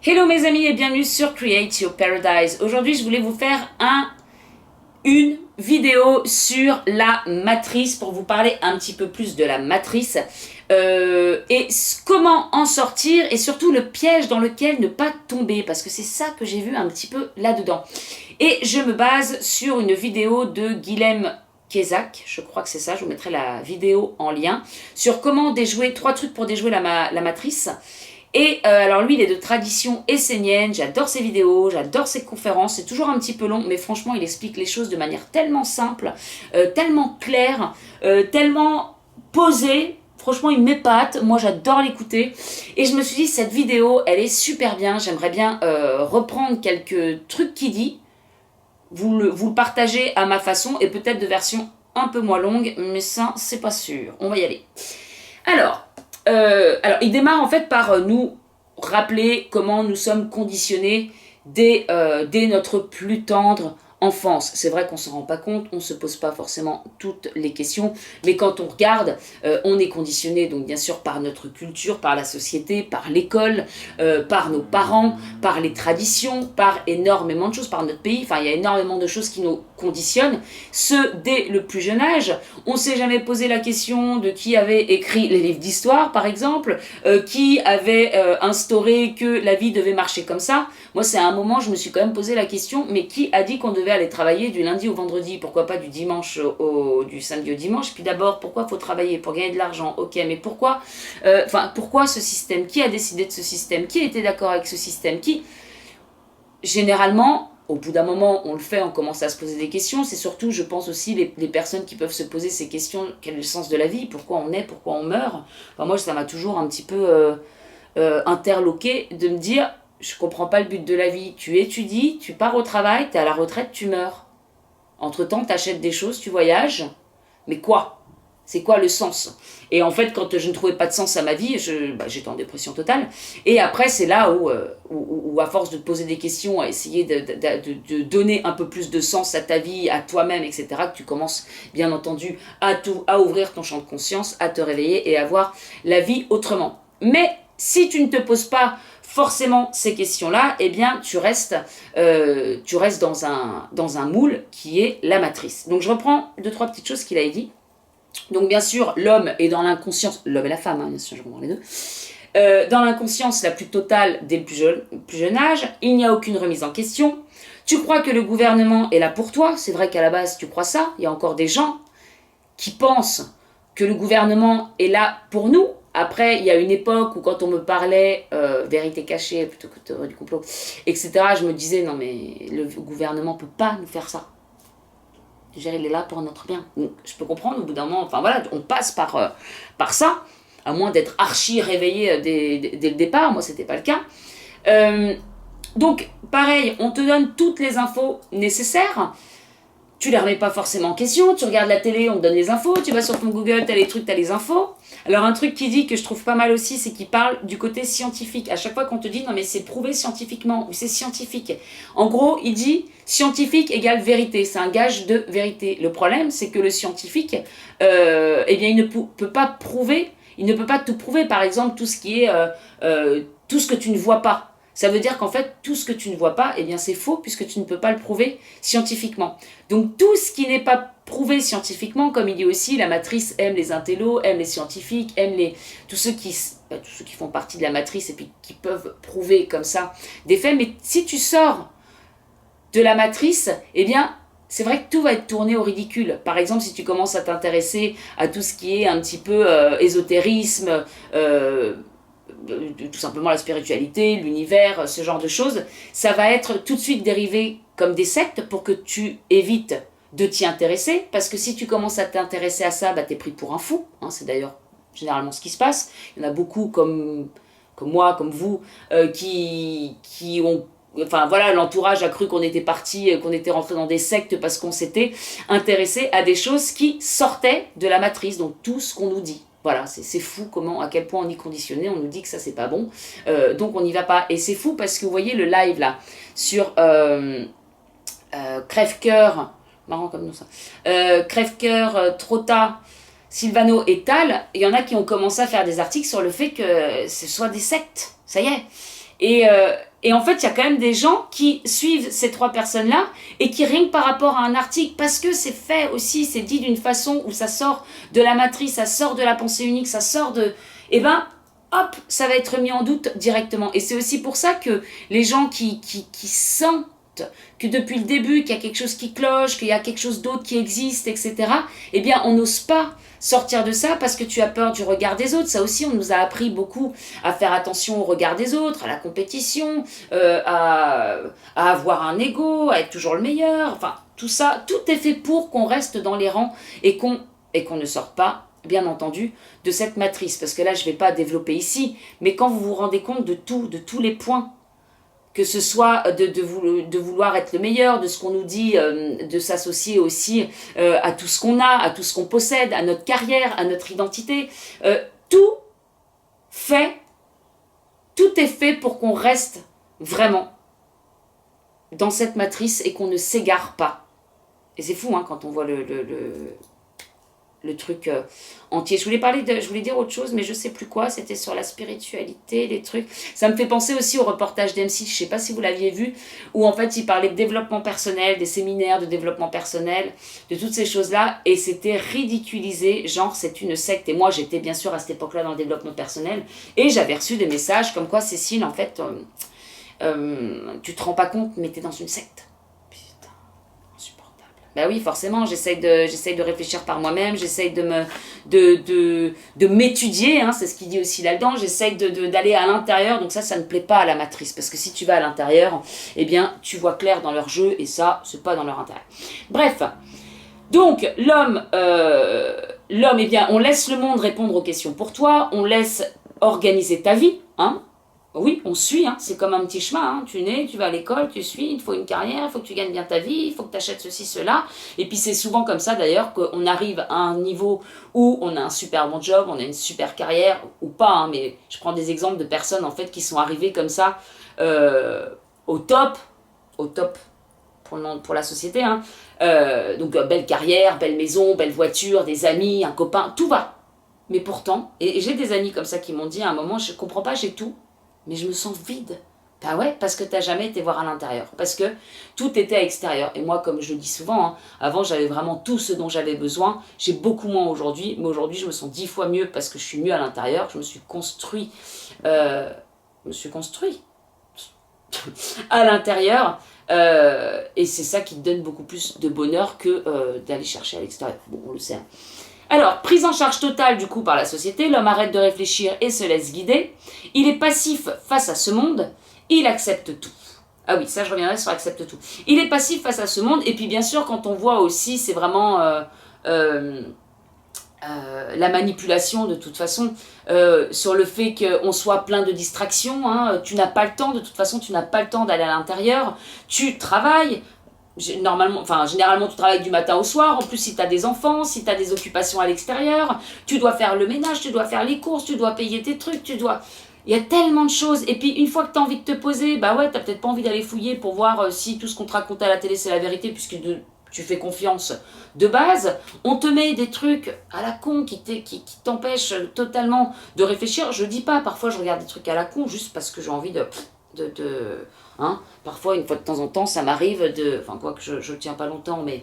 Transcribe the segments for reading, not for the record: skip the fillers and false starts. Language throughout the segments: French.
Hello mes amis et bienvenue sur Create Your Paradise. Aujourd'hui je voulais vous faire une vidéo sur la matrice pour vous parler un petit peu plus de la matrice et comment en sortir et surtout le piège dans lequel ne pas tomber parce que c'est ça que j'ai vu un petit peu là-dedans. Et je me base sur une vidéo de Guilhem Kezak, je crois que c'est ça, je vous mettrai la vidéo en lien, sur comment déjouer, 3 trucs pour déjouer la matrice. Et alors lui il est de tradition essénienne, j'adore ses vidéos, j'adore ses conférences, c'est toujours un petit peu long, mais franchement il explique les choses de manière tellement simple, tellement claire, tellement posée, franchement il m'épate, moi j'adore l'écouter. Et je me suis dit cette vidéo elle est super bien, j'aimerais bien reprendre quelques trucs qu'il dit, vous le partagez à ma façon et peut-être de version un peu moins longue, mais ça c'est pas sûr, on va y aller. Alors, il démarre en fait par nous rappeler comment nous sommes conditionnés dès notre plus tendre enfance. C'est vrai qu'on ne s'en rend pas compte, on ne se pose pas forcément toutes les questions, mais quand on regarde, on est conditionné donc bien sûr par notre culture, par la société, par l'école, par nos parents, par les traditions, par énormément de choses, par notre pays. Enfin, il y a énormément de choses qui nous conditionnent. Ce, dès le plus jeune âge, on ne s'est jamais posé la question de qui avait écrit les livres d'histoire, par exemple, qui avait instauré que la vie devait marcher comme ça. Moi, c'est à un moment, je me suis quand même posé la question, mais qui a dit qu'on devait aller travailler du lundi au vendredi? Pourquoi pas du dimanche du samedi au dimanche? Puis d'abord, pourquoi faut travailler? Pour gagner de l'argent, ok, mais pourquoi pourquoi ce système? Qui a décidé de ce système? Qui était d'accord avec ce système? Qui, généralement, au bout d'un moment, on le fait, on commence à se poser des questions. C'est surtout, je pense aussi, les personnes qui peuvent se poser ces questions. Quel est le sens de la vie? Pourquoi on est? Pourquoi on meurt? Enfin, moi, ça m'a toujours un petit peu interloqué de me dire, je comprends pas le but de la vie. Tu étudies, tu pars au travail, tu es à la retraite, tu meurs. Entre-temps, tu achètes des choses, tu voyages. Mais quoi? C'est quoi le sens? Et en fait, quand je ne trouvais pas de sens à ma vie, j'étais en dépression totale. Et après, c'est là où, à force de te poser des questions, à essayer de donner un peu plus de sens à ta vie, à toi-même, etc., que tu commences, bien entendu, à ouvrir ton champ de conscience, à te réveiller et à voir la vie autrement. Mais si tu ne te poses pas forcément ces questions-là, eh bien, tu restes dans un moule qui est la matrice. Donc, je reprends 2-3 petites choses qu'il a dit. Donc bien sûr, l'homme est dans l'inconscience, l'homme et la femme, hein, bien sûr, je comprends les deux, dans l'inconscience la plus totale dès le plus jeune âge, il n'y a aucune remise en question. Tu crois que le gouvernement est là pour toi, c'est vrai qu'à la base tu crois ça, il y a encore des gens qui pensent que le gouvernement est là pour nous. Après, il y a une époque où quand on me parlait vérité cachée plutôt que théorie du complot, etc., je me disais non mais le gouvernement ne peut pas nous faire ça. Il est là pour notre bien. Donc, je peux comprendre au bout d'un moment, enfin voilà, on passe par ça, à moins d'être archi réveillé dès le départ, moi c'était pas le cas. Donc pareil, on te donne toutes les infos nécessaires, tu les remets pas forcément en question, tu regardes la télé, on te donne les infos, tu vas sur ton Google, t'as les trucs, t'as les infos. Alors un truc qui dit que je trouve pas mal aussi, c'est qu'il parle du côté scientifique. À chaque fois qu'on te dit non mais c'est prouvé scientifiquement, ou c'est scientifique. En gros, il dit scientifique égale vérité, c'est un gage de vérité. Le problème, c'est que le scientifique, eh bien il ne peut pas prouver, il ne peut pas tout prouver. Par exemple, tout ce qui est, tout ce que tu ne vois pas. Ça veut dire qu'en fait, tout ce que tu ne vois pas, eh bien c'est faux puisque tu ne peux pas le prouver scientifiquement. Donc tout ce qui n'est pas prouvé scientifiquement, comme il dit aussi, la matrice aime les intellos, aime les scientifiques, aime tous ceux qui font partie de la matrice et puis qui peuvent prouver comme ça des faits. Mais si tu sors de la matrice, eh bien c'est vrai que tout va être tourné au ridicule. Par exemple, si tu commences à t'intéresser à tout ce qui est un petit peu ésotérisme, tout simplement la spiritualité, l'univers, ce genre de choses, ça va être tout de suite dérivé comme des sectes pour que tu évites de t'y intéresser, parce que si tu commences à t'intéresser à ça, bah, t'es pris pour un fou, hein, c'est d'ailleurs généralement ce qui se passe. Il y en a beaucoup comme moi, comme vous, qui ont... Enfin voilà, l'entourage a cru qu'on était parti, qu'on était rentré dans des sectes parce qu'on s'était intéressé à des choses qui sortaient de la matrice, donc tout ce qu'on nous dit. Voilà, c'est fou à quel point on y conditionné, on nous dit que ça c'est pas bon, donc on n'y va pas. Et c'est fou parce que vous voyez le live là, sur Crève-Cœur, marrant comme nom ça, Crève-Cœur, Trotta, Sylvano et Tal, il y en a qui ont commencé à faire des articles sur le fait que ce soit des sectes, ça y est. Et en fait, il y a quand même des gens qui suivent ces 3 personnes-là et qui, rien que par rapport à un article, parce que c'est fait aussi, c'est dit d'une façon où ça sort de la matrice, ça sort de la pensée unique, ça sort de... Eh ben, hop, ça va être mis en doute directement. Et c'est aussi pour ça que les gens qui sentent que depuis le début, qu'il y a quelque chose qui cloche, qu'il y a quelque chose d'autre qui existe, etc., eh bien, on n'ose pas sortir de ça parce que tu as peur du regard des autres. Ça aussi, on nous a appris beaucoup à faire attention au regard des autres, à la compétition, à avoir un ego, à être toujours le meilleur. Enfin, tout ça, tout est fait pour qu'on reste dans les rangs et qu'on ne sorte pas, bien entendu, de cette matrice. Parce que là, je ne vais pas développer ici, mais quand vous vous rendez compte de tous les points, que ce soit de vouloir être le meilleur, de ce qu'on nous dit, de s'associer aussi à tout ce qu'on a, à tout ce qu'on possède, à notre carrière, à notre identité. Tout est fait pour qu'on reste vraiment dans cette matrice et qu'on ne s'égare pas. Et c'est fou quand on voit le truc entier. Je voulais dire autre chose, mais je sais plus quoi. C'était sur la spiritualité, les trucs. Ça me fait penser aussi au reportage d'M6, je sais pas si vous l'aviez vu, où en fait il parlait de développement personnel, des séminaires de développement personnel, de toutes ces choses-là, et c'était ridiculisé, genre c'est une secte. Et moi j'étais bien sûr à cette époque-là dans le développement personnel, et j'avais reçu des messages comme quoi, Cécile, en fait, tu te rends pas compte, mais t'es dans une secte. Ben oui, forcément, j'essaye de réfléchir par moi-même, j'essaye de m'étudier, c'est ce qu'il dit aussi là-dedans, j'essaye d'aller à l'intérieur, donc ça ne plaît pas à la matrice, parce que si tu vas à l'intérieur, eh bien, tu vois clair dans leur jeu, et ça, c'est pas dans leur intérêt. Bref, donc, l'homme, eh bien, on laisse le monde répondre aux questions pour toi, on laisse organiser ta vie, Oui, on suit, c'est comme un petit chemin, tu nais, tu vas à l'école, tu suis, il te faut une carrière, il faut que tu gagnes bien ta vie, il faut que tu achètes ceci, cela. Et puis c'est souvent comme ça d'ailleurs qu'on arrive à un niveau où on a un super bon job, on a une super carrière, ou pas, mais je prends des exemples de personnes en fait qui sont arrivées comme ça au top pour la société. Donc belle carrière, belle maison, belle voiture, des amis, un copain, tout va. Mais pourtant, et j'ai des amis comme ça qui m'ont dit à un moment, je comprends pas, j'ai tout. Mais je me sens vide. Ben ouais, parce que t'as jamais été voir à l'intérieur. Parce que tout était à l'extérieur. Et moi, comme je le dis souvent, avant j'avais vraiment tout ce dont j'avais besoin. J'ai beaucoup moins aujourd'hui. Mais aujourd'hui, je me sens 10 fois mieux parce que je suis mieux à l'intérieur. Je me suis construit. À l'intérieur. Et c'est ça qui te donne beaucoup plus de bonheur que d'aller chercher à l'extérieur. Bon, on le sait. Alors, prise en charge totale du coup par la société, l'homme arrête de réfléchir et se laisse guider. Il est passif face à ce monde, il accepte tout. Ah oui, ça je reviendrai sur accepte tout. Il est passif face à ce monde, et puis bien sûr quand on voit aussi, c'est vraiment la manipulation de toute façon, sur le fait qu'on soit plein de distractions, tu n'as pas le temps, de toute façon tu n'as pas le temps d'aller à l'intérieur, tu travailles, généralement tu travailles du matin au soir, en plus si tu as des enfants, si tu as des occupations à l'extérieur, tu dois faire le ménage, tu dois faire les courses, tu dois payer tes trucs, il y a tellement de choses, et puis une fois que tu as envie de te poser, bah ouais, tu n'as peut-être pas envie d'aller fouiller pour voir si tout ce qu'on te raconte à la télé c'est la vérité, puisque tu fais confiance de base, on te met des trucs à la con qui t'empêchent totalement de réfléchir. Je dis pas, parfois je regarde des trucs à la con juste parce que j'ai envie parfois une fois de temps en temps ça m'arrive quoique je tiens pas longtemps, mais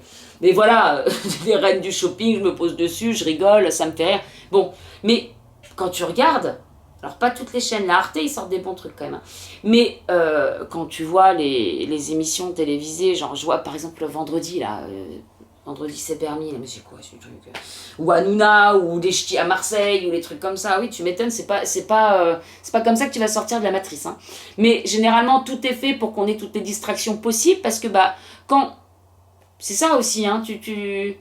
voilà, les reines du shopping, je me pose dessus, je rigole, ça me fait rire. Bon, mais quand tu regardes, alors pas toutes les chaînes, la Arte ils sortent des bons trucs quand même, mais quand tu vois les émissions télévisées, genre je vois par exemple le vendredi là, vendredi c'est permis, mais c'est quoi ce truc, ou Hanouna, ou des ch'tis à Marseille, ou les trucs comme ça, oui tu m'étonnes, c'est pas comme ça que tu vas sortir de la matrice, mais généralement tout est fait pour qu'on ait toutes les distractions possibles, parce que quand, c'est ça aussi, tu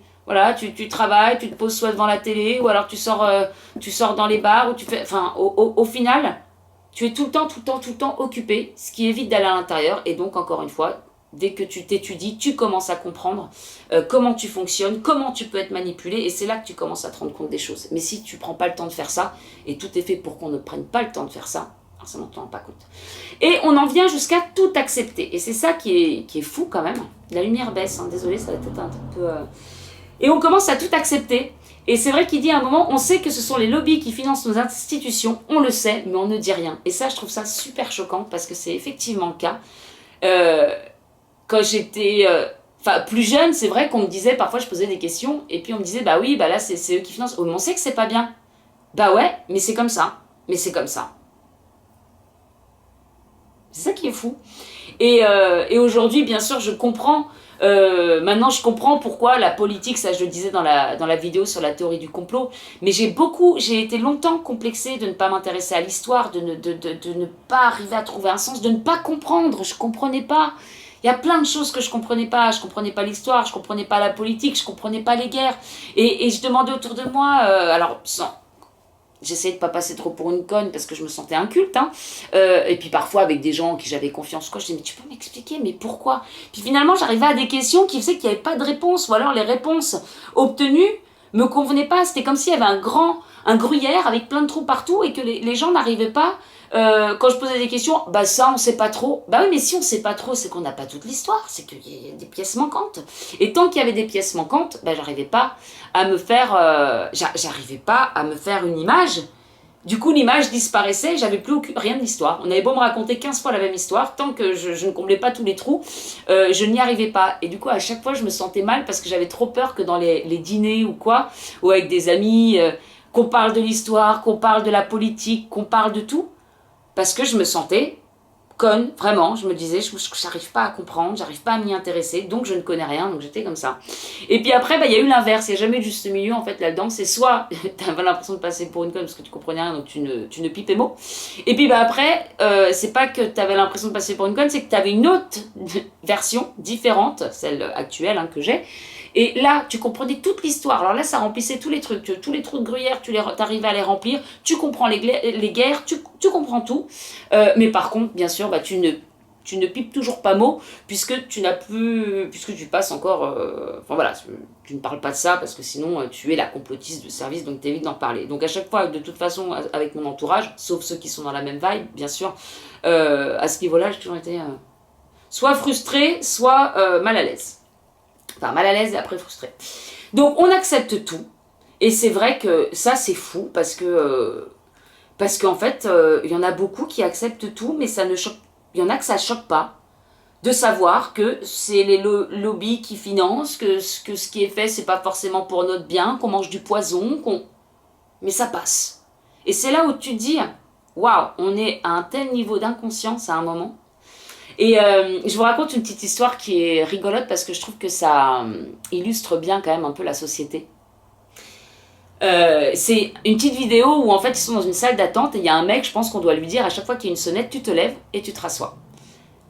travailles, tu te poses soit devant la télé, ou alors tu sors dans les bars, ou tu fais, au final, tu es tout le temps occupé, ce qui évite d'aller à l'intérieur, et donc encore une fois, dès que tu t'étudies, tu commences à comprendre comment tu fonctionnes, comment tu peux être manipulé, et c'est là que tu commences à te rendre compte des choses. Mais si tu ne prends pas le temps de faire ça, et tout est fait pour qu'on ne prenne pas le temps de faire ça, ça ne t'en rend pas compte. Et on en vient jusqu'à tout accepter, et c'est ça qui est fou quand même. La lumière baisse, désolé, ça va être un peu... Et on commence à tout accepter, Et c'est vrai qu'il dit à un moment, on sait que ce sont les lobbies qui financent nos institutions, on le sait, mais on ne dit rien. Et ça, je trouve ça super choquant, parce que c'est effectivement le cas. Euh, Quand j'étais plus jeune, c'est vrai qu'on me disait, parfois je posais des questions, et puis on me disait, bah oui, bah là c'est eux qui financent. Oh, mais on sait que c'est pas bien. Bah ouais, mais c'est comme ça. Mais c'est comme ça. C'est ça qui est fou. Et aujourd'hui, bien sûr, je comprends. Maintenant, je comprends pourquoi la politique, ça je le disais dans la vidéo sur la théorie du complot, mais j'ai été longtemps complexée de ne pas m'intéresser à l'histoire, de ne pas arriver à trouver un sens, de ne pas comprendre. Je comprenais pas. Il y a plein de choses que je comprenais pas. Je comprenais pas l'histoire, je comprenais pas la politique, je comprenais pas les guerres. Et je demandais autour de moi, alors sans, j'essayais de pas passer trop pour une conne parce que je me sentais inculte, hein. Et puis parfois avec des gens en qui j'avais confiance, quoi, je disais mais tu peux m'expliquer, mais pourquoi? Puis finalement j'arrivais à des questions qui faisaient qu'il n'y avait pas de réponse, ou alors les réponses obtenues me convenaient pas. C'était comme s'il y avait un gruyère avec plein de trous partout et que les gens n'arrivaient pas. Quand je posais des questions, bah ça on sait pas trop. Bah oui, mais si on sait pas trop, c'est qu'on n'a pas toute l'histoire, c'est qu'il y a des pièces manquantes. Et tant qu'il y avait des pièces manquantes, bah j'arrivais pas à me faire, j'arrivais pas à me faire une image. Du coup, l'image disparaissait, j'avais plus rien de l'histoire. On avait beau me raconter 15 fois la même histoire, tant que je ne comblais pas tous les trous, je n'y arrivais pas. Et du coup, à chaque fois, je me sentais mal parce que j'avais trop peur que dans les dîners ou quoi, ou avec des amis, qu'on parle de l'histoire, qu'on parle de la politique, qu'on parle de tout. Parce que je me sentais conne, vraiment. Je me disais, j'arrive pas à comprendre, j'arrive pas à m'y intéresser, donc je ne connais rien, donc j'étais comme ça. Et puis après, il y a eu l'inverse, il n'y a jamais de juste milieu en fait là-dedans. C'est soit tu avais l'impression de passer pour une conne parce que tu comprenais rien, donc tu ne pipais mot. Et puis après, c'est pas que tu avais l'impression de passer pour une conne, c'est que tu avais une autre version différente, celle actuelle hein, que j'ai. Et là, tu comprenais toute l'histoire. Alors là, ça remplissait tous les trucs. Tous les trous de gruyère, tu arrivais à les remplir. Tu comprends les guerres, tu comprends tout. Mais par contre, bien sûr, bah, tu ne pipes toujours pas mot, puisque tu passes encore... Enfin voilà, tu ne parles pas de ça, parce que sinon, tu es la complotiste de service, donc t'évites d'en parler. Donc à chaque fois, de toute façon, avec mon entourage, sauf ceux qui sont dans la même vibe, bien sûr, à ce niveau-là, j'ai toujours été soit frustrée, soit mal à l'aise. Enfin, mal à l'aise et après frustrée. Donc, on accepte tout. Et c'est vrai que ça, c'est fou parce qu'en fait, il y en a beaucoup qui acceptent tout, mais ça ne choque. Il y en a que ça choque pas de savoir que c'est les lobbies qui financent, que ce qui est fait, c'est pas forcément pour notre bien, qu'on mange du poison, mais ça passe. Et c'est là où tu te dis, waouh, on est à un tel niveau d'inconscience à un moment. Et je vous raconte une petite histoire qui est rigolote parce que je trouve que ça illustre bien quand même un peu la société. C'est une petite vidéo où en fait ils sont dans une salle d'attente et il y a un mec, je pense qu'on doit lui dire à chaque fois qu'il y a une sonnette, tu te lèves et tu te rassois.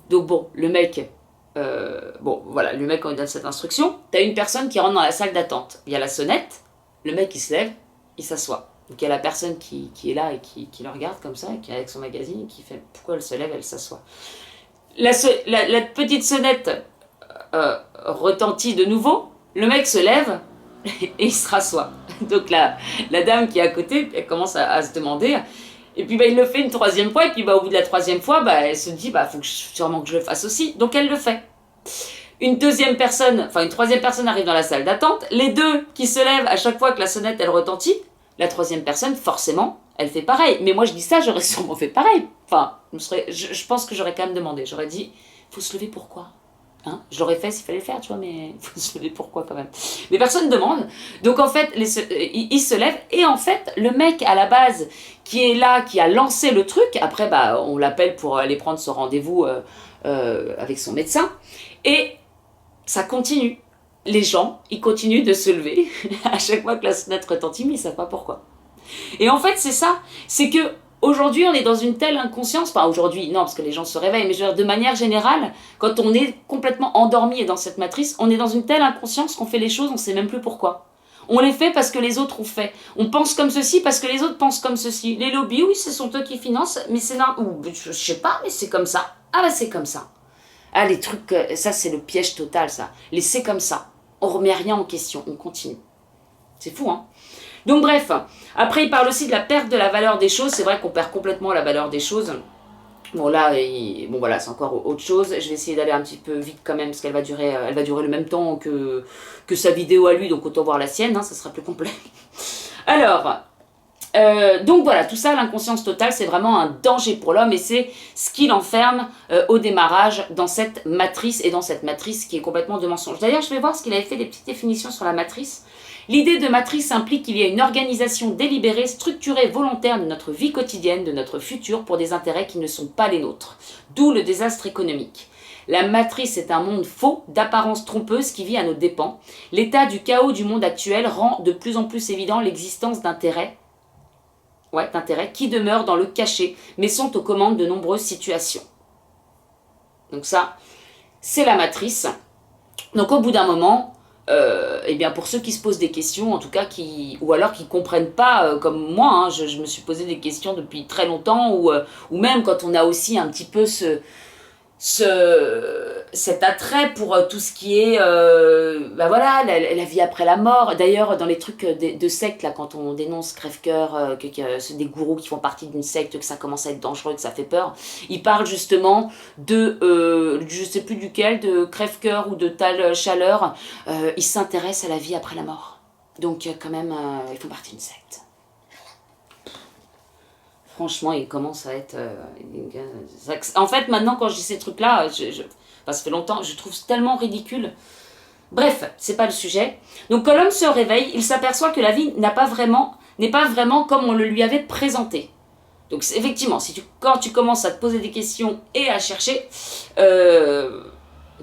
Donc bon, le mec, le mec on lui donne cette instruction, t'as une personne qui rentre dans la salle d'attente, il y a la sonnette, le mec il se lève, il s'assoit. Donc il y a la personne qui est là et qui le regarde comme ça, qui est avec son magazine, qui fait pourquoi elle se lève, elle s'assoit. La petite sonnette retentit de nouveau, le mec se lève et il se rassoit. Donc la dame qui est à côté, elle commence à se demander, et puis il le fait une troisième fois, et puis au bout de la troisième fois, elle se dit, faut sûrement que je le fasse aussi, donc elle le fait. Une troisième personne arrive dans la salle d'attente, les deux qui se lèvent à chaque fois que la sonnette elle retentit, la troisième personne, forcément, elle fait pareil. Mais moi je dis ça, j'aurais sûrement fait pareil. Enfin, je pense que j'aurais quand même demandé. J'aurais dit, faut se lever pourquoi hein, je l'aurais fait s'il fallait le faire, tu vois, mais faut se lever pourquoi quand même. Mais personne ne demande. Donc en fait, il se lève et en fait, le mec à la base qui est là, qui a lancé le truc, après on l'appelle pour aller prendre son rendez-vous avec son médecin et ça continue. Les gens, ils continuent de se lever à chaque fois que la sonnette retentit, mais ils ne savent pas pourquoi. Et en fait, c'est ça. C'est que aujourd'hui, on est dans une telle inconscience. Pas aujourd'hui, non, parce que les gens se réveillent, mais je veux dire, de manière générale, quand on est complètement endormi et dans cette matrice, on est dans une telle inconscience qu'on fait les choses, on ne sait même plus pourquoi. On les fait parce que les autres ont fait. On pense comme ceci parce que les autres pensent comme ceci. Les lobbies, oui, ce sont eux qui financent, mais c'est je sais pas, mais c'est comme ça. Ah c'est comme ça. Ah, les trucs, ça c'est le piège total, ça. Les c'est comme ça. On remet rien en question, on continue. C'est fou, hein. Donc bref, après il parle aussi de la perte de la valeur des choses. C'est vrai qu'on perd complètement la valeur des choses Bon là, bon voilà, c'est encore autre chose. Je vais essayer d'aller un petit peu vite quand même, parce qu'elle va durer, elle va durer le même temps que sa vidéo à lui, donc autant voir la sienne, hein, ça sera plus complet. Alors, donc voilà, tout ça, l'inconscience totale, c'est vraiment un danger pour l'homme et c'est ce qui l'enferme au démarrage dans cette matrice et dans cette matrice qui est complètement de mensonge. D'ailleurs, je vais voir ce qu'il avait fait des petites définitions sur la matrice. L'idée de matrice implique qu'il y a une organisation délibérée, structurée, volontaire de notre vie quotidienne, de notre futur pour des intérêts qui ne sont pas les nôtres. D'où le désastre économique. La matrice est un monde faux, d'apparence trompeuse qui vit à nos dépens. L'état du chaos du monde actuel rend de plus en plus évident l'existence d'intérêts qui demeurent dans le cachet, mais sont aux commandes de nombreuses situations. Donc ça, c'est la matrice. Donc au bout d'un moment, eh bien pour ceux qui se posent des questions, en tout cas, ou alors qui ne comprennent pas, comme moi, hein, je me suis posé des questions depuis très longtemps, ou même quand on a aussi un petit peu cet attrait pour tout ce qui est voilà, la vie après la mort. D'ailleurs, dans les trucs de secte, là, quand on dénonce crève-cœur, que c'est des gourous qui font partie d'une secte, que ça commence à être dangereux, que ça fait peur, ils parlent justement de, je sais plus duquel, de crève-cœur ou de Tal Chaleur, ils s'intéressent à la vie après la mort. Donc quand même, ils font partie d'une secte. Franchement, il commence à être... En fait, maintenant, quand je dis ces trucs-là, ça fait longtemps, je trouve tellement ridicule. Bref, c'est pas le sujet. Donc, quand l'homme se réveille, il s'aperçoit que la vie n'est pas vraiment comme on le lui avait présenté. Donc, effectivement, quand tu commences à te poser des questions et à chercher,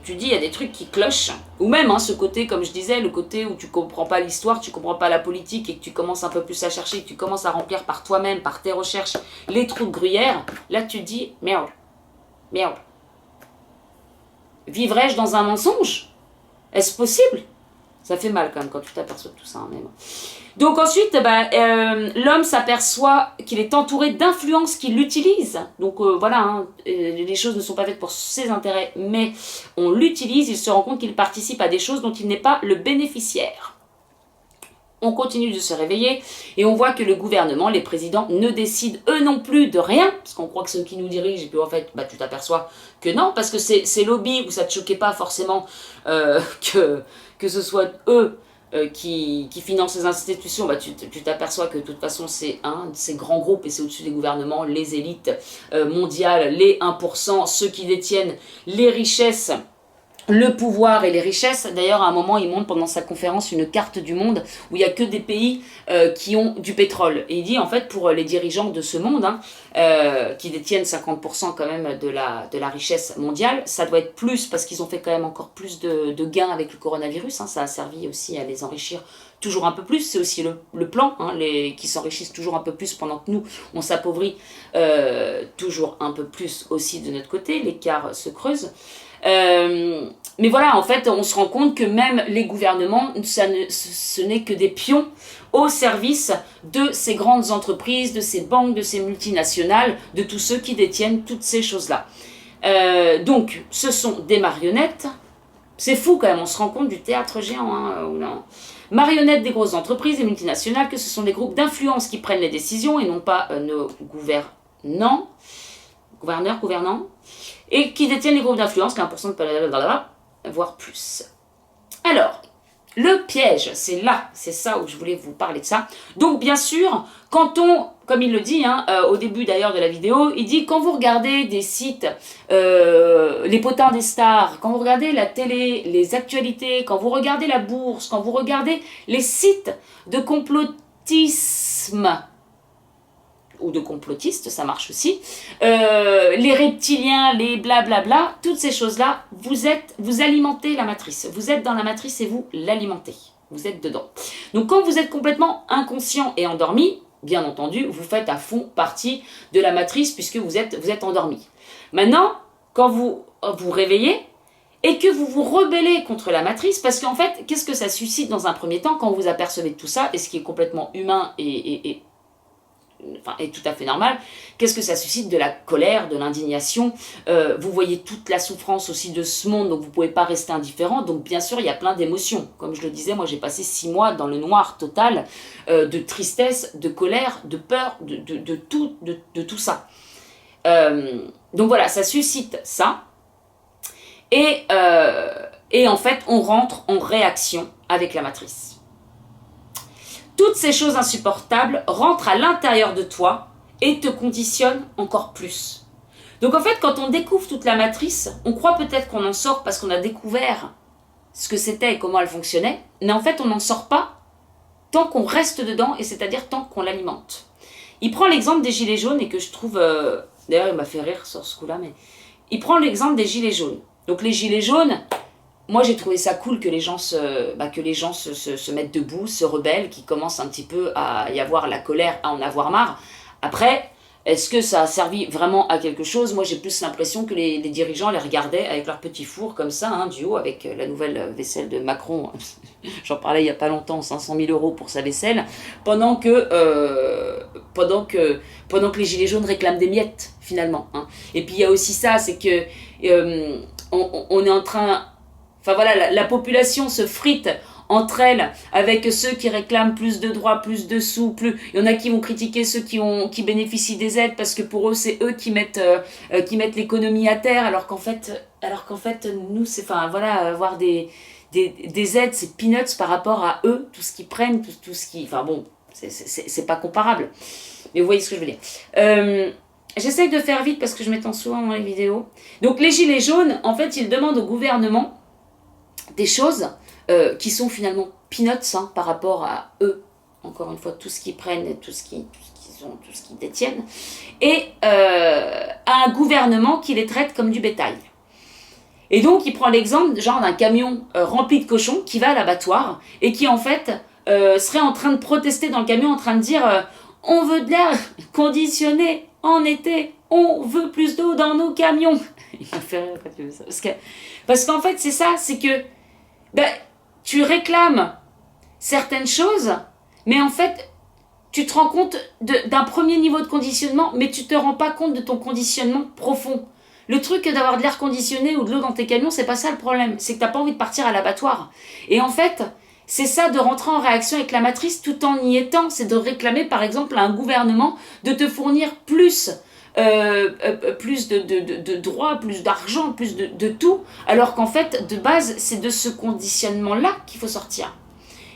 tu dis, il y a des trucs qui clochent. Ou même, ce côté, comme je disais, le côté où tu comprends pas l'histoire, tu comprends pas la politique et que tu commences un peu plus à chercher, que tu commences à remplir par toi-même, par tes recherches, les trous de gruyère, là tu te dis, merde. Vivrais-je dans un mensonge? Est-ce possible? Ça fait mal quand même quand tu t'aperçois de tout ça. Mais bon. Donc ensuite, l'homme s'aperçoit qu'il est entouré d'influences qui l'utilisent. Donc voilà, les choses ne sont pas faites pour ses intérêts, mais on l'utilise, il se rend compte qu'il participe à des choses dont il n'est pas le bénéficiaire. On continue de se réveiller et on voit que le gouvernement, les présidents ne décident eux non plus de rien, parce qu'on croit que ceux qui nous dirigent, et puis en fait, tu t'aperçois que non, parce que ces lobbies où ça ne te choquait pas forcément que ce soit eux qui financent ces institutions, tu t'aperçois que de toute façon c'est ces grands groupes et c'est au-dessus des gouvernements, les élites mondiales, les 1%, ceux qui détiennent les richesses, le pouvoir et les richesses. D'ailleurs, à un moment, il montre pendant sa conférence une carte du monde où il n'y a que des pays qui ont du pétrole. Et il dit, en fait, pour les dirigeants de ce monde, qui détiennent 50% quand même de la richesse mondiale, ça doit être plus, parce qu'ils ont fait quand même encore plus de gains avec le coronavirus. Ça a servi aussi à les enrichir toujours un peu plus. C'est aussi le plan, qui s'enrichissent toujours un peu plus pendant que nous, on s'appauvrit toujours un peu plus aussi de notre côté. L'écart se creuse. Mais voilà, en fait, on se rend compte que même les gouvernements, ce n'est que des pions au service de ces grandes entreprises, de ces banques, de ces multinationales, de tous ceux qui détiennent toutes ces choses-là. Donc, ce sont des marionnettes. C'est fou quand même, on se rend compte du théâtre géant. Non. Marionnettes des grosses entreprises et multinationales, que ce sont des groupes d'influence qui prennent les décisions et non pas nos gouvernants, et qui détiennent les groupes d'influence, qui a 1% de voire plus. Alors, le piège, c'est ça où je voulais vous parler de ça. Donc, bien sûr, comme il le dit, au début d'ailleurs de la vidéo, il dit, quand vous regardez des sites, les potins des stars, quand vous regardez la télé, les actualités, quand vous regardez la bourse, quand vous regardez les sites de complotisme, ou de complotistes, ça marche aussi, les reptiliens, les blablabla, toutes ces choses-là, vous alimentez la matrice. Vous êtes dans la matrice et vous l'alimentez. Vous êtes dedans. Donc quand vous êtes complètement inconscient et endormi, bien entendu, vous faites à fond partie de la matrice puisque vous êtes endormi. Maintenant, quand vous vous réveillez et que vous vous rebellez contre la matrice, parce qu'en fait, qu'est-ce que ça suscite dans un premier temps quand vous apercevez de tout ça, et ce qui est complètement humain et tout à fait normal, qu'est-ce que ça suscite? De la colère, de l'indignation, vous voyez toute la souffrance aussi de ce monde, donc vous ne pouvez pas rester indifférent, donc bien sûr il y a plein d'émotions, comme je le disais, moi j'ai passé 6 mois dans le noir total, de tristesse, de colère, de peur, de tout ça. Donc voilà, ça suscite ça. Et en fait, on rentre en réaction avec la matrice. Toutes ces choses insupportables rentrent à l'intérieur de toi et te conditionnent encore plus. Donc en fait, quand on découvre toute la matrice, on croit peut-être qu'on en sort parce qu'on a découvert ce que c'était et comment elle fonctionnait, mais en fait, on n'en sort pas tant qu'on reste dedans, et c'est-à-dire tant qu'on l'alimente. Il prend l'exemple des gilets jaunes, et que je trouve... d'ailleurs, il m'a fait rire sur ce coup-là, mais... Il prend l'exemple des gilets jaunes. Donc les gilets jaunes, moi j'ai trouvé ça cool que les gens se mettent debout, se rebellent, qu'ils commencent un petit peu à y avoir la colère, à en avoir marre. Après... Est-ce que ça a servi vraiment à quelque chose? Moi, j'ai plus l'impression que les dirigeants les regardaient avec leur petit four comme ça, hein, du haut, avec la nouvelle vaisselle de Macron. J'en parlais il n'y a pas longtemps, 500 000 € pour sa vaisselle, pendant que les gilets jaunes réclament des miettes, finalement. Hein. Et puis, il y a aussi ça, c'est que on est en train... Enfin voilà, la population se frite entre elles, avec ceux qui réclament plus de droits, plus de sous, plus... Il y en a qui vont critiquer ceux qui bénéficient des aides parce que pour eux, c'est eux qui mettent l'économie à terre, alors qu'en fait, nous, c'est... Enfin, voilà, avoir des aides, c'est peanuts par rapport à eux, tout ce qu'ils prennent, tout ce qui... Enfin bon, c'est pas comparable. Mais vous voyez ce que je veux dire. J'essaye de faire vite parce que je m'étends souvent dans les vidéos. Donc les gilets jaunes, en fait, ils demandent au gouvernement des choses qui sont finalement peanuts par rapport à eux, encore une fois, tout ce qu'ils prennent et tout ce qu'ils détiennent, et à un gouvernement qui les traite comme du bétail. Et donc, il prend l'exemple genre d'un camion rempli de cochons qui va à l'abattoir et qui, en fait, serait en train de protester dans le camion, en train de dire on veut de l'air conditionné en été, on veut plus d'eau dans nos camions. Il m'a fait rire quand tu veux ça. Parce qu'en fait, c'est ça, c'est que tu réclames certaines choses, mais en fait, tu te rends compte d'un premier niveau de conditionnement, mais tu te rends pas compte de ton conditionnement profond. Le truc d'avoir de l'air conditionné ou de l'eau dans tes camions, c'est pas ça le problème. C'est que t'as pas envie de partir à l'abattoir. Et en fait, c'est ça de rentrer en réaction avec la matrice tout en y étant. C'est de réclamer, par exemple, à un gouvernement de te fournir plus de droits, plus d'argent, plus de tout, alors qu'en fait, de base, c'est de ce conditionnement-là qu'il faut sortir.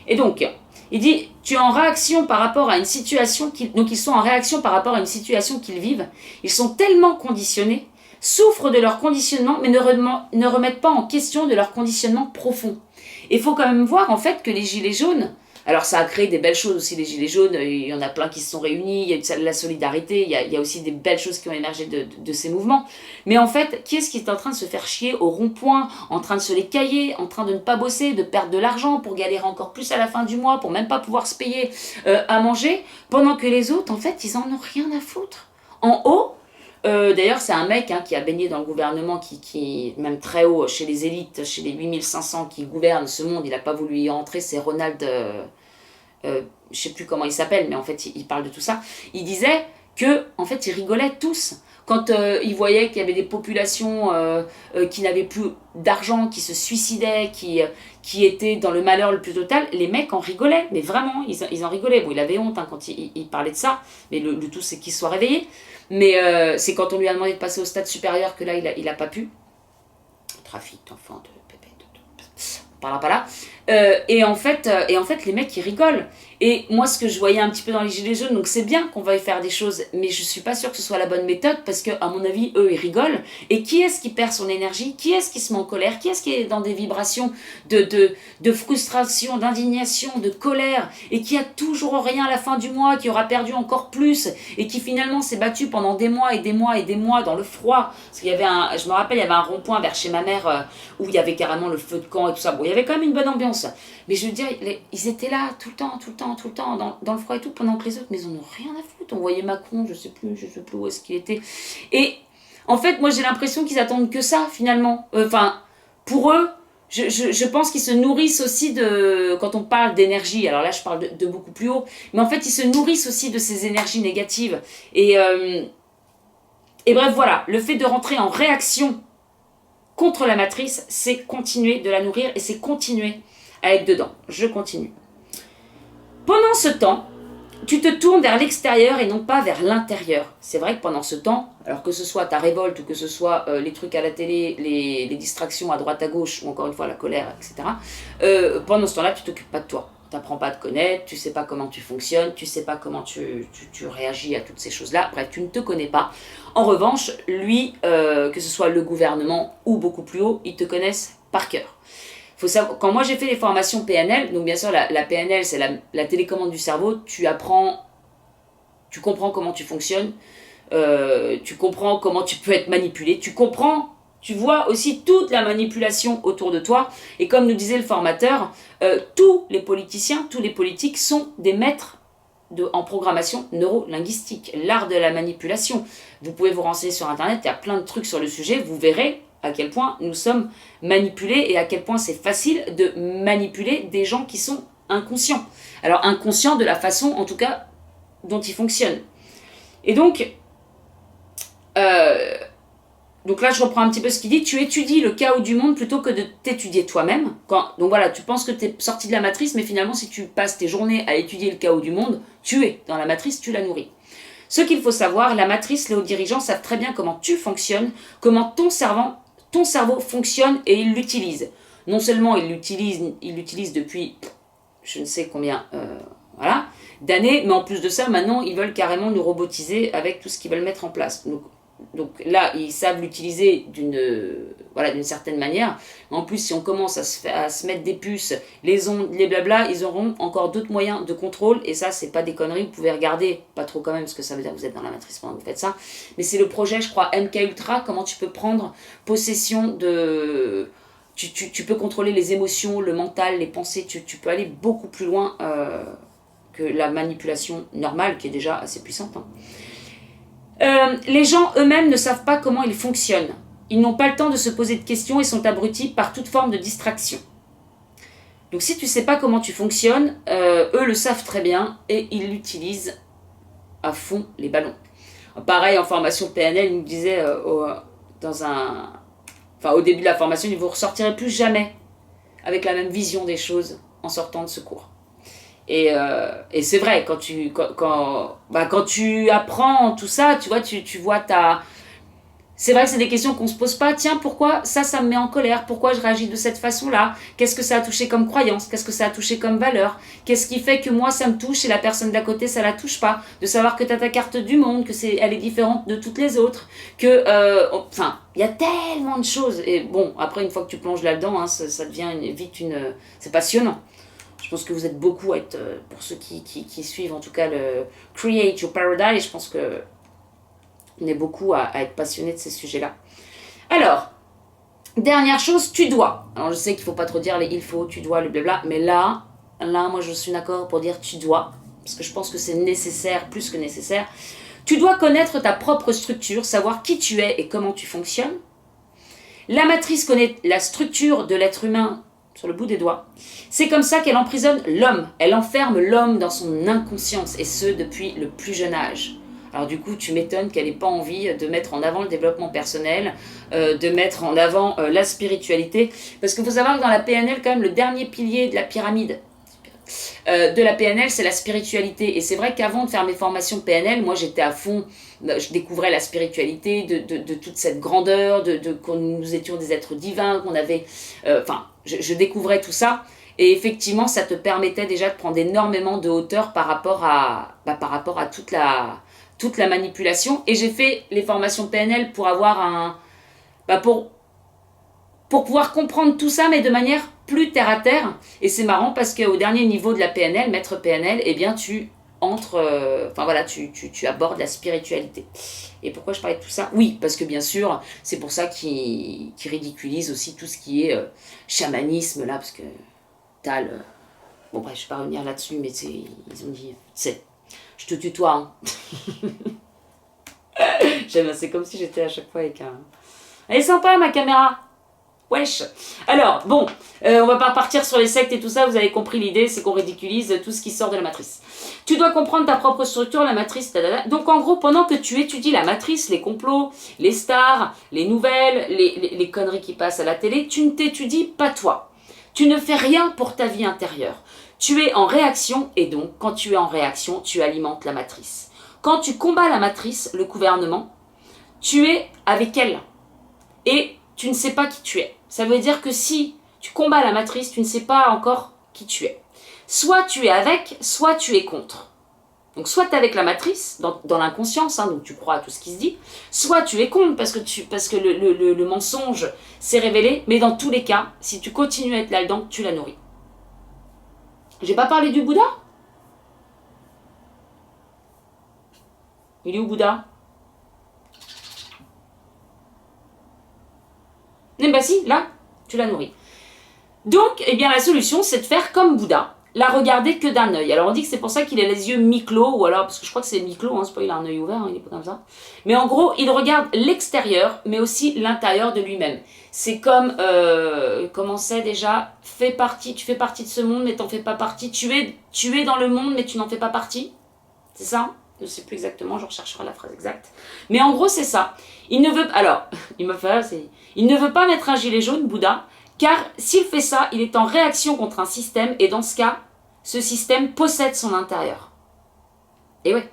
Et donc, il dit, tu es en réaction par rapport à une situation donc ils sont en réaction par rapport à une situation qu'ils vivent, ils sont tellement conditionnés, souffrent de leur conditionnement, mais ne remettent pas en question de leur conditionnement profond. Et il faut quand même voir, en fait, que les gilets jaunes, alors ça a créé des belles choses aussi, les gilets jaunes, il y en a plein qui se sont réunis, il y a de la solidarité, il y a aussi des belles choses qui ont émergé de ces mouvements. Mais en fait, qui est-ce qui est en train de se faire chier au rond-point, en train de se les cailler, en train de ne pas bosser, de perdre de l'argent pour galérer encore plus à la fin du mois, pour même pas pouvoir se payer à manger, pendant que les autres, en fait, ils en ont rien à foutre. En haut, d'ailleurs, c'est un mec qui a baigné dans le gouvernement, qui même très haut, chez les élites, chez les 8500 qui gouvernent ce monde, il n'a pas voulu y entrer, c'est Ronald, je sais plus comment il s'appelle, mais en fait, il parle de tout ça. Il disait que, en fait, ils rigolaient tous. Quand ils voyaient qu'il y avait des populations qui n'avaient plus d'argent, qui se suicidaient, qui étaient dans le malheur le plus total, les mecs en rigolaient, mais vraiment, ils en rigolaient. Bon, il avait honte quand il parlait de ça, mais le tout, c'est qu'il soit réveillé. Mais c'est quand on lui a demandé de passer au stade supérieur que là, il a pas pu. Trafic d'enfants, de pépé, on parlera pas là. Et en fait, les mecs, ils rigolent. Et moi, ce que je voyais un petit peu dans les gilets jaunes, donc c'est bien qu'on veuille faire des choses, mais je suis pas sûre que ce soit la bonne méthode, parce que à mon avis, eux, ils rigolent. Et qui est-ce qui perd son énergie? Qui est-ce qui se met en colère? Qui est-ce qui est dans des vibrations de frustration, d'indignation, de colère, et qui a toujours rien à la fin du mois, qui aura perdu encore plus, et qui finalement s'est battu pendant des mois et des mois et des mois dans le froid? Parce qu'il y avait je me rappelle, il y avait un rond-point vers chez ma mère, où il y avait carrément le feu de camp et tout ça. Bon, il y avait quand même une bonne ambiance. Mais je veux dire, ils étaient là tout le temps, dans le froid et tout, pendant que les autres, mais ils en ont rien à foutre. On voyait Macron, je sais plus où est-ce qu'il était. Et en fait, moi, j'ai l'impression qu'ils attendent que ça, finalement. Enfin, pour eux, je pense qu'ils se nourrissent aussi quand on parle d'énergie, alors là, je parle de beaucoup plus haut, mais en fait, ils se nourrissent aussi de ces énergies négatives. Et bref, voilà, le fait de rentrer en réaction contre la matrice, c'est continuer de la nourrir et c'est continuer à être dedans. Je continue. Pendant ce temps, tu te tournes vers l'extérieur et non pas vers l'intérieur. C'est vrai que pendant ce temps, alors que ce soit ta révolte ou que ce soit les trucs à la télé, les distractions à droite à gauche, ou encore une fois la colère, etc., pendant ce temps-là, tu t'occupes pas de toi. Tu n'apprends pas à te connaître, tu sais pas comment tu fonctionnes, tu sais pas comment tu réagis à toutes ces choses-là. Bref, tu ne te connais pas. En revanche, lui, que ce soit le gouvernement ou beaucoup plus haut, ils te connaissent par cœur. Faut savoir, quand moi j'ai fait les formations PNL, donc bien sûr la PNL c'est la télécommande du cerveau, tu comprends comment tu fonctionnes, tu comprends comment tu peux être manipulé, tu vois aussi toute la manipulation autour de toi, et comme nous disait le formateur, tous les politiciens, tous les politiques sont des maîtres en programmation neuro-linguistique, l'art de la manipulation. Vous pouvez vous renseigner sur internet, il y a plein de trucs sur le sujet, vous verrez à quel point nous sommes manipulés et à quel point c'est facile de manipuler des gens qui sont inconscients. Alors inconscients de la façon, en tout cas, dont ils fonctionnent. Et donc là je reprends un petit peu ce qu'il dit, tu étudies le chaos du monde plutôt que de t'étudier toi-même. Donc voilà, tu penses que tu es sorti de la matrice, mais finalement si tu passes tes journées à étudier le chaos du monde, tu es dans la matrice, tu la nourris. Ce qu'il faut savoir, la matrice, les hauts dirigeants savent très bien comment tu fonctionnes, comment ton cerveau fonctionne et il l'utilise. Non seulement il l'utilise depuis je ne sais combien d'années, mais en plus de ça, maintenant, ils veulent carrément nous robotiser avec tout ce qu'ils veulent mettre en place. Donc là, ils savent l'utiliser d'une certaine manière. En plus, si on commence à se mettre des puces, les ondes, les blabla, ils auront encore d'autres moyens de contrôle. Et ça, c'est pas des conneries. Vous pouvez regarder, pas trop quand même, parce que ça veut dire que vous êtes dans la matrice pendant que vous faites ça. Mais c'est le projet, je crois, MK Ultra, comment tu peux prendre possession de... Tu peux contrôler les émotions, le mental, les pensées. Tu peux aller beaucoup plus loin que la manipulation normale, qui est déjà assez puissante. Les gens eux-mêmes ne savent pas comment ils fonctionnent. Ils n'ont pas le temps de se poser de questions et sont abrutis par toute forme de distraction. Donc si tu ne sais pas comment tu fonctionnes, eux le savent très bien et ils l'utilisent à fond les ballons. Pareil, en formation PNL, il nous disait au début de la formation, vous ne ressortirez plus jamais avec la même vision des choses en sortant de ce cours. Et c'est vrai, quand tu apprends tout ça, tu vois, tu vois c'est vrai que c'est des questions qu'on se pose pas. Tiens, pourquoi ça me met en colère? Pourquoi je réagis de cette façon-là? Qu'est-ce que ça a touché comme croyance? Qu'est-ce que ça a touché comme valeur? Qu'est-ce qui fait que moi, ça me touche et la personne d'à côté, ça la touche pas? De savoir que tu as ta carte du monde, elle est différente de toutes les autres. Il y a tellement de choses. Et bon, après, une fois que tu plonges là-dedans, ça devient c'est passionnant. Je pense que vous êtes beaucoup à être, pour ceux qui suivent en tout cas le Create Your Paradise, je pense que on est beaucoup à être passionnés de ces sujets-là. Alors, dernière chose, tu dois. Alors je sais qu'il ne faut pas trop dire les il faut, tu dois, le blabla, mais là, moi je suis d'accord pour dire tu dois, parce que je pense que c'est nécessaire, plus que nécessaire. Tu dois connaître ta propre structure, savoir qui tu es et comment tu fonctionnes. La matrice connaît la structure de l'être humain sur le bout des doigts. C'est comme ça qu'elle emprisonne l'homme. Elle enferme l'homme dans son inconscience, et ce, depuis le plus jeune âge. Alors du coup, tu m'étonnes qu'elle n'ait pas envie de mettre en avant le développement personnel, de mettre en avant la spiritualité. Parce qu'il faut savoir que dans la PNL, quand même, le dernier pilier de la pyramide de la PNL, c'est la spiritualité. Et c'est vrai qu'avant de faire mes formations PNL, moi j'étais à fond, je découvrais la spiritualité, de toute cette grandeur, que nous étions des êtres divins, qu'on avait... je découvrais tout ça. Et effectivement, ça te permettait déjà de prendre énormément de hauteur par rapport à toute la manipulation. Et j'ai fait les formations PNL pour avoir pour pouvoir comprendre tout ça, mais de manière plus terre à terre. Et c'est marrant parce qu'au dernier niveau de la PNL, maître PNL, eh bien tu entres, tu abordes la spiritualité. Et pourquoi je parlais de tout ça? Oui, parce que bien sûr, c'est pour ça qu'ils ridiculisent aussi tout ce qui est chamanisme, là, parce que t'as le... Bon bref, je vais pas revenir là-dessus, mais ils ont dit, je te tutoie, hein. C'est comme si j'étais à chaque fois avec un... Elle est sympa ma caméra. Wesh. Alors, bon, on va pas partir sur les sectes et tout ça, vous avez compris l'idée, c'est qu'on ridiculise tout ce qui sort de la matrice. Tu dois comprendre ta propre structure, la matrice, donc en gros, pendant que tu étudies la matrice, les complots, les stars, les nouvelles, les conneries qui passent à la télé, tu ne t'étudies pas toi. Tu ne fais rien pour ta vie intérieure. Tu es en réaction et donc, quand tu es en réaction, tu alimentes la matrice. Quand tu combats la matrice, le gouvernement, tu es avec elle et tu ne sais pas qui tu es. Ça veut dire que si tu combats la matrice, tu ne sais pas encore qui tu es. Soit tu es avec, soit tu es contre. Donc soit tu es avec la matrice, dans l'inconscience, hein, donc tu crois à tout ce qui se dit, soit tu es contre parce que le mensonge s'est révélé, mais dans tous les cas, si tu continues à être là-dedans, tu la nourris. J'ai pas parlé du Bouddha? Il est où Bouddha? Eh ben si, là, tu la nourris. Donc, eh bien, la solution, c'est de faire comme Bouddha, la regarder que d'un œil. Alors, on dit que c'est pour ça qu'il a les yeux mi-clos, ou alors, parce que je crois que c'est mi-clos, hein, c'est pas il a un œil ouvert, hein, il est pas comme ça. Mais en gros, il regarde l'extérieur, mais aussi l'intérieur de lui-même. C'est comme, comment c'est déjà, tu fais partie de ce monde, mais t'en fais pas partie. Tu es dans le monde, mais tu n'en fais pas partie. C'est ça? Je ne sais plus exactement, je rechercherai la phrase exacte. Mais en gros, c'est ça. Il ne veut... Alors, il me fait... Il ne veut pas mettre un gilet jaune, Bouddha, car s'il fait ça, il est en réaction contre un système, et dans ce cas, ce système possède son intérieur. Et ouais.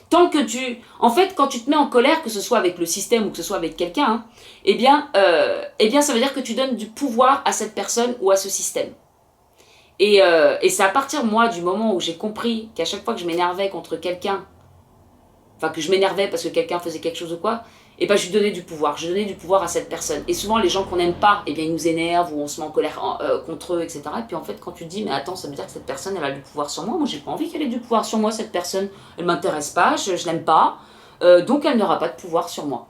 Tant que tu... En fait, quand tu te mets en colère, que ce soit avec le système ou que ce soit avec quelqu'un, hein, eh bien, ça veut dire que tu donnes du pouvoir à cette personne ou à ce système. Et c'est à partir, moi, du moment où j'ai compris qu'à chaque fois que je m'énervais contre quelqu'un, enfin que je m'énervais parce que quelqu'un faisait quelque chose ou quoi, et ben je lui donnais du pouvoir. Je donnais du pouvoir à cette personne. Et souvent, les gens qu'on n'aime pas, eh bien, ils nous énervent ou on se met en colère contre eux, etc. Et puis en fait, quand tu te dis, mais attends, ça veut dire que cette personne, elle a du pouvoir sur moi. Moi, j'ai pas envie qu'elle ait du pouvoir sur moi, cette personne. Elle m'intéresse pas, je l'aime pas. Donc, elle n'aura pas de pouvoir sur moi.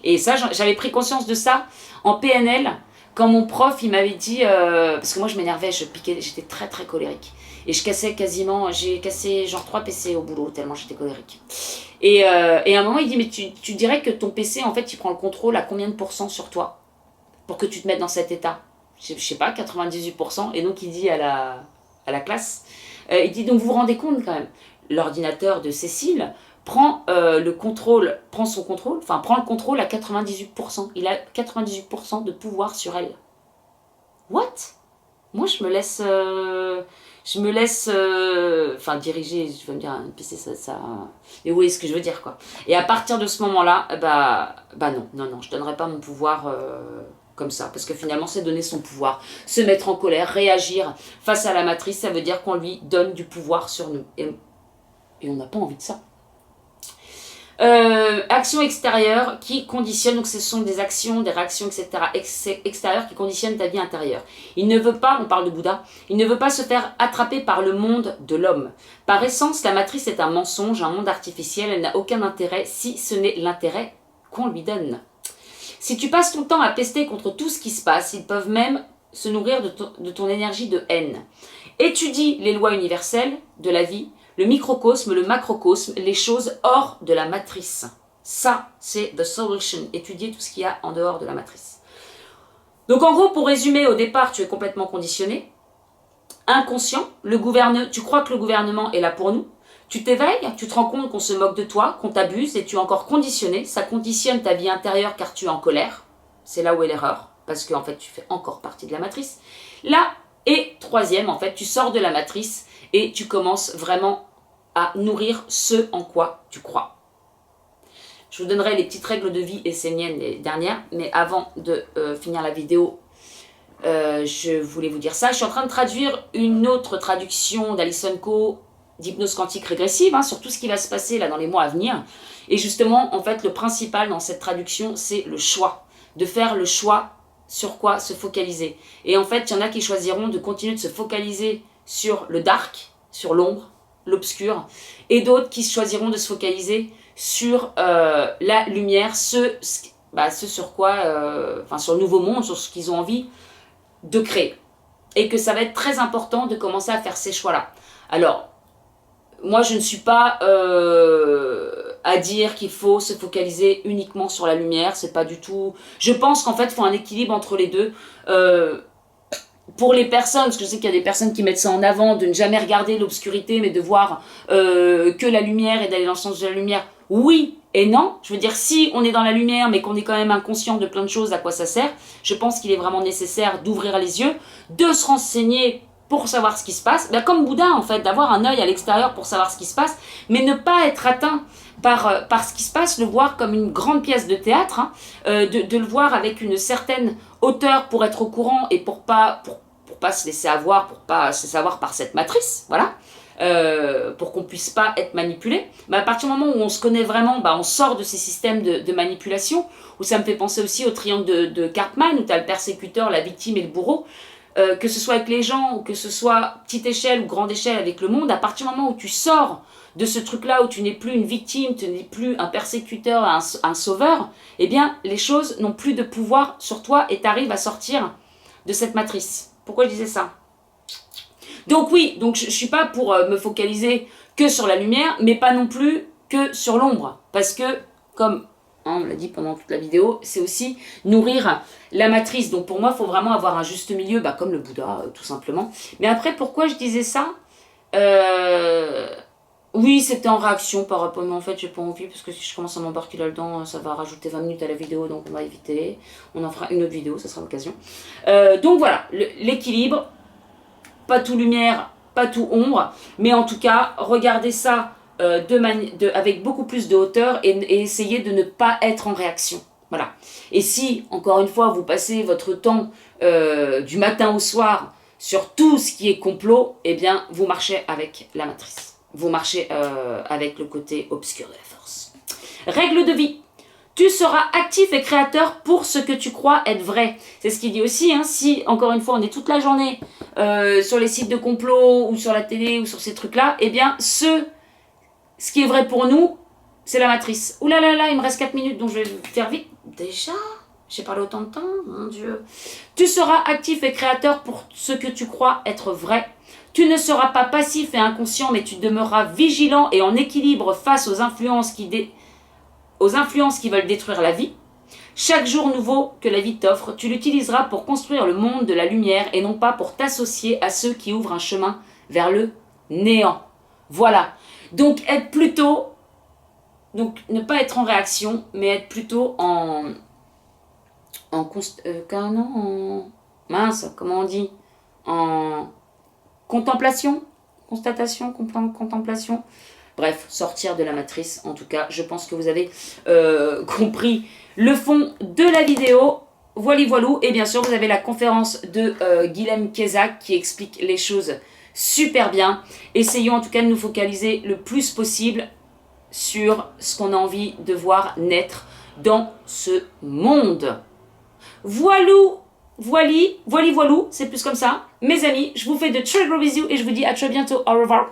Et ça, j'avais pris conscience de ça en PNL. Quand mon prof, il m'avait dit, parce que moi je m'énervais, j'étais très très colérique. Et j'ai cassé genre 3 PC au boulot, tellement j'étais colérique. Et à un moment, il dit, mais tu dirais que ton PC, en fait, il prend le contrôle à combien de pourcents sur toi pour que tu te mettes dans cet état? Je sais pas, 98%. Et donc il dit à la classe, il dit, donc vous vous rendez compte quand même, l'ordinateur de Cécile prend le contrôle à 98%. Il a 98% de pouvoir sur elle. What? Moi, je me laisse diriger, je veux me dire, un PC, ça... Mais oui, ce que je veux dire, quoi. Et à partir de ce moment-là, non, je donnerai pas mon pouvoir comme ça, parce que finalement, c'est donner son pouvoir. Se mettre en colère, réagir face à la matrice, ça veut dire qu'on lui donne du pouvoir sur nous. Et on n'a pas envie de ça. Actions extérieures qui conditionnent, donc ce sont des actions, des réactions, etc. extérieures qui conditionnent ta vie intérieure. Il ne veut pas, on parle de Bouddha, il ne veut pas se faire attraper par le monde de l'homme. Par essence, la matrice est un mensonge, un monde artificiel, elle n'a aucun intérêt si ce n'est l'intérêt qu'on lui donne. Si tu passes ton temps à pester contre tout ce qui se passe, ils peuvent même se nourrir de ton énergie de haine. Étudie les lois universelles de la vie, le microcosme, le macrocosme, les choses hors de la matrice. Ça, c'est the solution. Étudier tout ce qu'il y a en dehors de la matrice. Donc en gros, pour résumer, au départ, tu es complètement conditionné. Inconscient, tu crois que le gouvernement est là pour nous. Tu t'éveilles, tu te rends compte qu'on se moque de toi, qu'on t'abuse et tu es encore conditionné. Ça conditionne ta vie intérieure car tu es en colère. C'est là où est l'erreur, parce qu'en fait, tu fais encore partie de la matrice. Là, et troisième, en fait, tu sors de la matrice et tu commences vraiment à nourrir ce en quoi tu crois. Je vous donnerai les petites règles de vie et c'est miennes les dernières, mais avant de finir la vidéo, je voulais vous dire ça. Je suis en train de traduire une autre traduction d'Alison Coe d'hypnose quantique régressive, sur tout ce qui va se passer là dans les mois à venir. Et justement, en fait, le principal dans cette traduction, c'est le choix. De faire le choix sur quoi se focaliser. Et en fait, il y en a qui choisiront de continuer de se focaliser sur le dark, sur l'ombre, l'obscur, et d'autres qui choisiront de se focaliser sur la lumière, ce sur quoi, sur le nouveau monde, sur ce qu'ils ont envie de créer. Et que ça va être très important de commencer à faire ces choix-là. Alors, moi je ne suis pas à dire qu'il faut se focaliser uniquement sur la lumière, c'est pas du tout... Je pense qu'en fait il faut un équilibre entre les deux. Pour les personnes, parce que je sais qu'il y a des personnes qui mettent ça en avant, de ne jamais regarder l'obscurité, mais de voir que la lumière et d'aller dans le sens de la lumière. oui et non. Je veux dire, si on est dans la lumière, mais qu'on est quand même inconscient de plein de choses, à quoi ça sert? Je pense qu'il est vraiment nécessaire d'ouvrir les yeux, de se renseigner pour savoir ce qui se passe. Ben, comme Bouddha, en fait, d'avoir un œil à l'extérieur pour savoir ce qui se passe, mais ne pas être atteint par ce qui se passe, le voir comme une grande pièce de théâtre, hein, de le voir avec une certaine hauteur pour être au courant et pour pas se laisser avoir, pour pas se laisser avoir par cette matrice, voilà. Pour qu'on puisse pas être manipulé. Mais à partir du moment où on se connaît vraiment, bah, on sort de ces systèmes de manipulation, où ça me fait penser aussi au triangle de Karpman, où tu as le persécuteur, la victime et le bourreau. Que ce soit avec les gens, ou que ce soit petite échelle ou grande échelle avec le monde, à partir du moment où tu sors de ce truc-là, où tu n'es plus une victime, tu n'es plus un persécuteur, un sauveur, eh bien, les choses n'ont plus de pouvoir sur toi et tu arrives à sortir de cette matrice. Pourquoi je disais ça? Donc oui, donc je ne suis pas pour me focaliser que sur la lumière, mais pas non plus que sur l'ombre. Parce que, comme on l'a dit pendant toute la vidéo, c'est aussi nourrir la matrice. Donc pour moi, il faut vraiment avoir un juste milieu, bah, comme le Bouddha, tout simplement. Mais après, pourquoi je disais ça? Oui, c'était en réaction par rapport, mais en fait, j'ai pas envie, parce que si je commence à m'embarquer là-dedans, ça va rajouter 20 minutes à la vidéo, donc on va éviter. On en fera une autre vidéo, ça sera l'occasion. Donc voilà, l'équilibre, pas tout lumière, pas tout ombre, mais en tout cas, regardez ça avec beaucoup plus de hauteur et essayez de ne pas être en réaction. Voilà. Et si, encore une fois, vous passez votre temps du matin au soir sur tout ce qui est complot, eh bien, vous marchez avec la matrice. Vous marchez avec le côté obscur de la force. Règle de vie. Tu seras actif et créateur pour ce que tu crois être vrai. C'est ce qu'il dit aussi. Hein, si, encore une fois, on est toute la journée sur les sites de complot ou sur la télé ou sur ces trucs-là, eh bien, ce qui est vrai pour nous, c'est la matrice. Ouh là là là, il me reste 4 minutes, donc je vais faire vite. Déjà? J'ai parlé autant de temps? Mon Dieu. Tu seras actif et créateur pour ce que tu crois être vrai. Tu ne seras pas passif et inconscient, mais tu demeureras vigilant et en équilibre face aux influences qui veulent détruire la vie. Chaque jour nouveau que la vie t'offre, tu l'utiliseras pour construire le monde de la lumière et non pas pour t'associer à ceux qui ouvrent un chemin vers le néant. Voilà. Donc ne pas être en réaction, mais être plutôt mince, comment on dit? En contemplation, contemplation. Bref, sortir de la matrice. En tout cas, je pense que vous avez compris le fond de la vidéo. Voilou. Et bien sûr, vous avez la conférence de Guilhem Kézak qui explique les choses super bien. Essayons en tout cas de nous focaliser le plus possible sur ce qu'on a envie de voir naître dans ce monde. Voilou, voilou, c'est plus comme ça. Mes amis, je vous fais de très gros bisous et je vous dis à très bientôt. Au revoir.